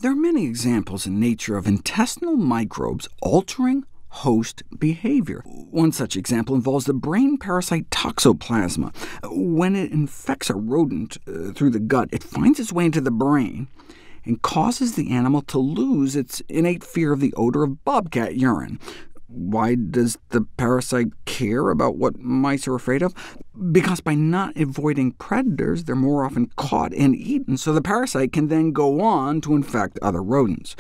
There are many examples in nature of intestinal microbes altering host behavior. One such example involves the brain parasite toxoplasma. When it infects a rodent through the gut, it finds its way into the brain and causes the animal to lose its innate fear of the odor of bobcat urine. Why does the parasite care about what mice are afraid of? Because by not avoiding predators, they're more often caught and eaten, so the parasite can then go on to infect other rodents.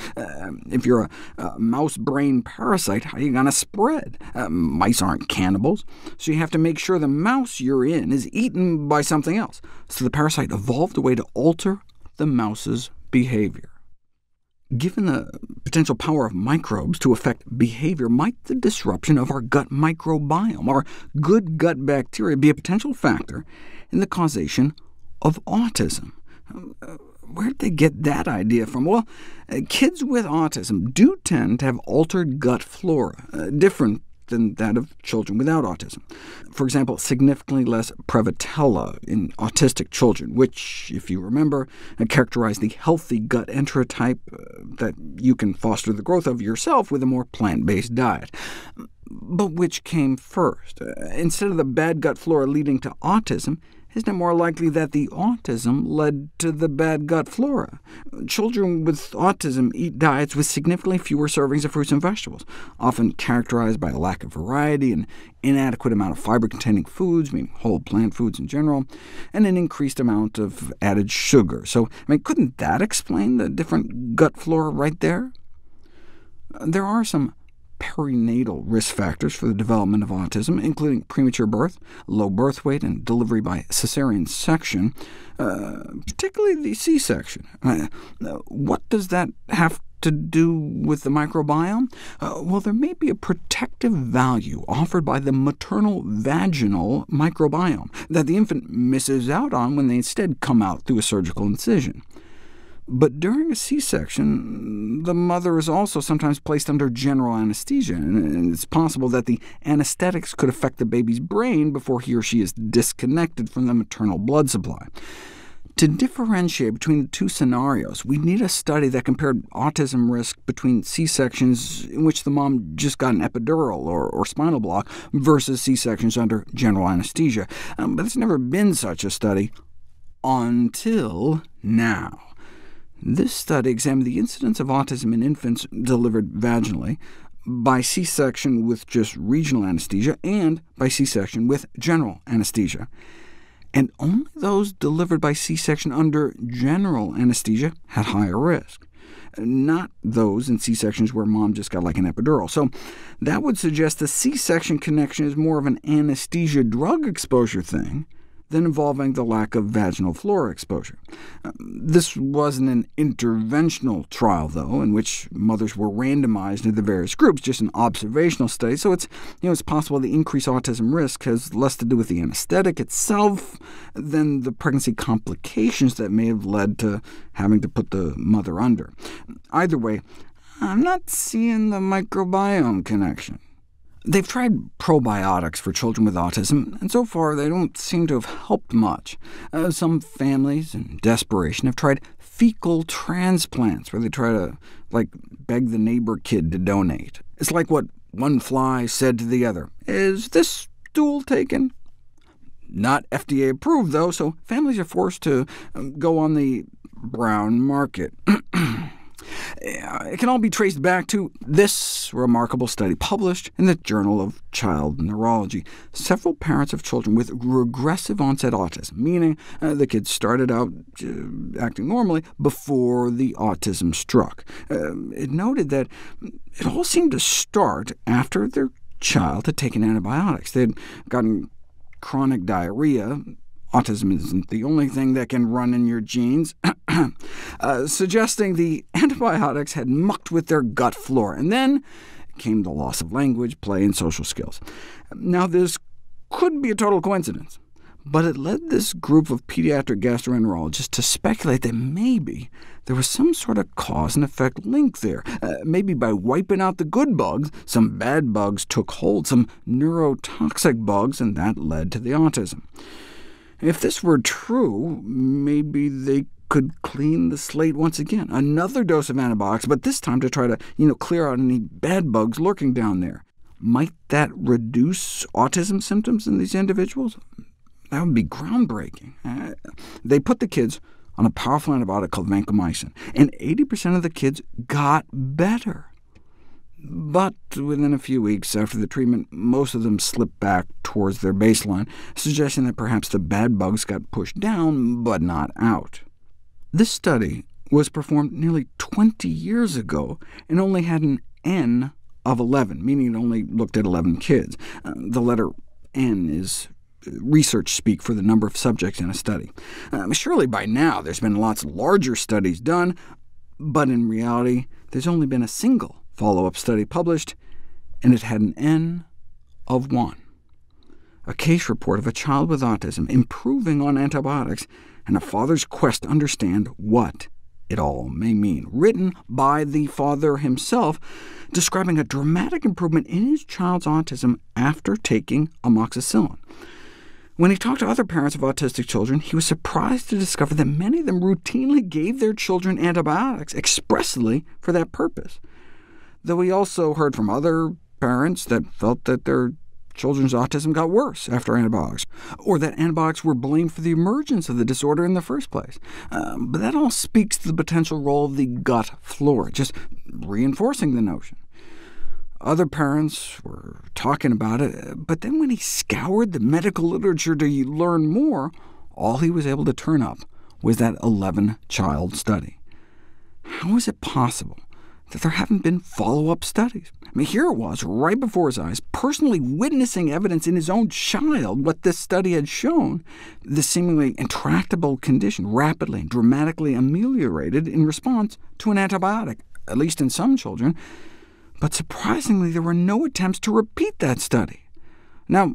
If you're a mouse brain parasite, how are you going to spread? Mice aren't cannibals, so you have to make sure the mouse you're in is eaten by something else. So the parasite evolved a way to alter the mouse's behavior. Given the potential power of microbes to affect behavior, might the disruption of our gut microbiome, our good gut bacteria, be a potential factor in the causation of autism? Where did they get that idea from? Well, kids with autism do tend to have altered gut flora, different than that of children without autism. For example, significantly less Prevotella in autistic children, which, if you remember, characterize the healthy gut enterotype that you can foster the growth of yourself with a more plant-based diet. But which came first? Instead of the bad gut flora leading to autism, isn't it more likely that the autism led to the bad gut flora? Children with autism eat diets with significantly fewer servings of fruits and vegetables, often characterized by a lack of variety, an inadequate amount of fiber-containing foods, meaning whole plant foods in general, and an increased amount of added sugar. So, couldn't that explain the different gut flora right there? There are some perinatal risk factors for the development of autism, including premature birth, low birth weight, and delivery by cesarean section, particularly the C-section. What does that have to do with the microbiome? Well, there may be a protective value offered by the maternal vaginal microbiome that the infant misses out on when they instead come out through a surgical incision. But during a C-section, the mother is also sometimes placed under general anesthesia, and it's possible that the anesthetics could affect the baby's brain before he or she is disconnected from the maternal blood supply. To differentiate between the two scenarios, we need a study that compared autism risk between C-sections in which the mom just got an epidural or spinal block versus C-sections under general anesthesia. But there's never been such a study until now. This study examined the incidence of autism in infants delivered vaginally, by C-section with just regional anesthesia, and by C-section with general anesthesia. And only those delivered by C-section under general anesthesia had higher risk, not those in C-sections where mom just got like an epidural. So that would suggest the C-section connection is more of an anesthesia drug exposure thing than involving the lack of vaginal flora exposure. This wasn't an interventional trial, though, in which mothers were randomized into the various groups, just an observational study, so it's possible the increased autism risk has less to do with the anesthetic itself than the pregnancy complications that may have led to having to put the mother under. Either way, I'm not seeing the microbiome connection. They've tried probiotics for children with autism, and so far they don't seem to have helped much. Some families, in desperation, have tried fecal transplants, where they try to, beg the neighbor kid to donate. It's like what one fly said to the other, "Is this stool taken?" Not FDA approved, though, so families are forced to go on the brown market. It can all be traced back to this remarkable study published in the Journal of Child Neurology. Several parents of children with regressive onset autism, meaning the kids started out acting normally before the autism struck. It noted that it all seemed to start after their child had taken antibiotics. They had gotten chronic diarrhea. Autism isn't the only thing that can run in your genes, suggesting the antibiotics had mucked with their gut flora, and then came the loss of language, play, and social skills. Now, this could be a total coincidence, but it led this group of pediatric gastroenterologists to speculate that maybe there was some sort of cause and effect link there. Maybe by wiping out the good bugs, some bad bugs took hold, some neurotoxic bugs, and that led to the autism. If this were true, maybe they could clean the slate once again. Another dose of antibiotics, but this time to try to clear out any bad bugs lurking down there. Might that reduce autism symptoms in these individuals? That would be groundbreaking. They put the kids on a powerful antibiotic called vancomycin, and 80% of the kids got better. But within a few weeks after the treatment, most of them slipped back towards their baseline, suggesting that perhaps the bad bugs got pushed down, but not out. This study was performed nearly 20 years ago and only had an N of 11, meaning it only looked at 11 kids. The letter N is research speak for the number of subjects in a study. Surely by now there's been lots larger studies done, but in reality there's only been a single follow-up study published, and it had an N of 1. A case report of a child with autism improving on antibiotics, and a father's quest to understand what it all may mean, written by the father himself, describing a dramatic improvement in his child's autism after taking amoxicillin. When he talked to other parents of autistic children, he was surprised to discover that many of them routinely gave their children antibiotics expressly for that purpose, though he also heard from other parents that felt that their children's autism got worse after antibiotics, or that antibiotics were blamed for the emergence of the disorder in the first place. But that all speaks to the potential role of the gut flora, just reinforcing the notion. Other parents were talking about it, but then when he scoured the medical literature to learn more, all he was able to turn up was that 11-child study. How is it possible that there haven't been follow-up studies? Here it was, right before his eyes, personally witnessing evidence in his own child what this study had shown. This seemingly intractable condition rapidly and dramatically ameliorated in response to an antibiotic, at least in some children. But surprisingly, there were no attempts to repeat that study. Now,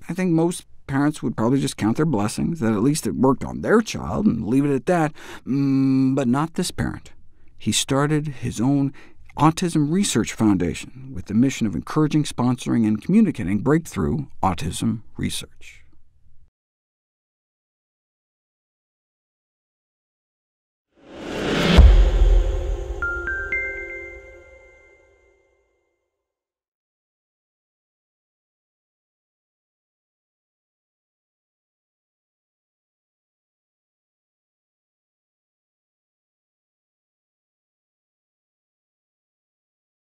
I think most parents would probably just count their blessings, that at least it worked on their child, and leave it at that, but not this parent. He started his own Autism Research Foundation with the mission of encouraging, sponsoring, and communicating breakthrough autism research.